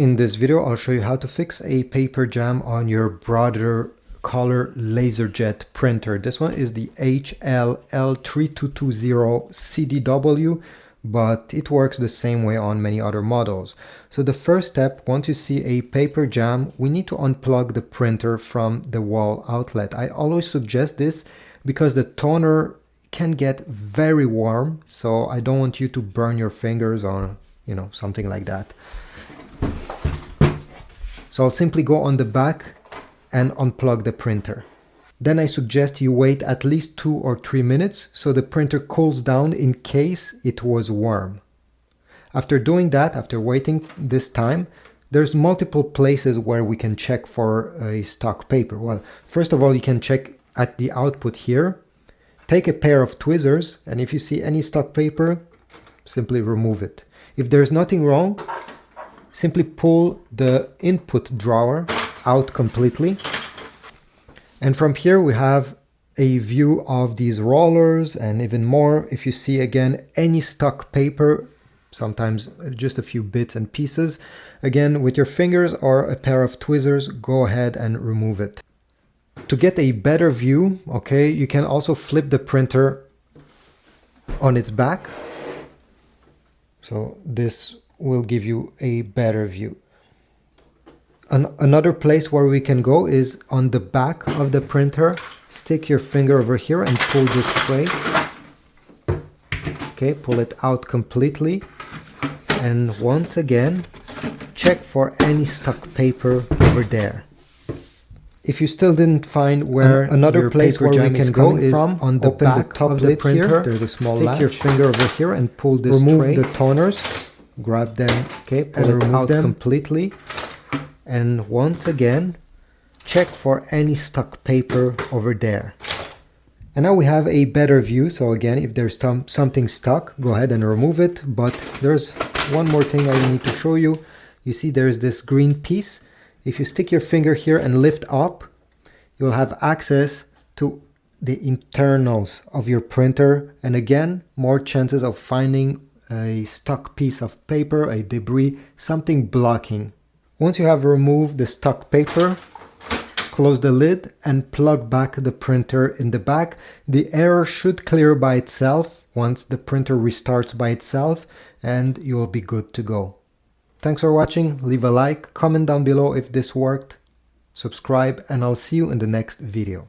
In this video, I'll show you how to fix a paper jam on your Brother color laserjet printer. This one is the HL-L3220CDW, but it works the same way on many other models. So the first step, once you see a paper jam, we need to unplug the printer from the wall outlet. I always suggest this because the toner can get very warm, so I don't want you to burn your fingers or something like that. So I'll simply go on the back and unplug the printer. Then I suggest you wait at least 2 or 3 minutes so the printer cools down in case it was warm. After doing that, after waiting this time, there's multiple places where we can check for a stock paper. Well, first of all, you can check at the output here. Take a pair of tweezers, and if you see any stock paper, simply remove it. If there's nothing wrong, simply pull the input drawer out completely. And from here we have a view of these rollers and even more. If you see again any stock paper, sometimes just a few bits and pieces, again with your fingers or a pair of tweezers, go ahead and remove it. To get a better view, okay, you can also flip the printer on its back. So this will give you a better view. Another place where we can go is on the back of the printer. Stick your finger over here and pull this way. Okay, pull it out completely. And once again, check for any stock paper over there. If you still didn't find where another place where we can go is on the back of the printer. There's a small latch. Stick your finger over here and pull this tray. Remove the toners. Grab them, okay, pull it out completely. And once again, check for any stock paper over there. And now we have a better view. So again, if there's something stuck, go ahead and remove it. But there's one more thing I need to show you. You see there's this green piece. If you stick your finger here and lift up, you'll have access to the internals of your printer. And again, more chances of finding a stuck piece of paper, a debris, something blocking. Once you have removed the stuck paper, close the lid and plug back the printer in the back. The error should clear by itself once the printer restarts by itself, and you will be good to go. Thanks for watching. Leave a like, comment down below if this worked, subscribe, and I'll see you in the next video.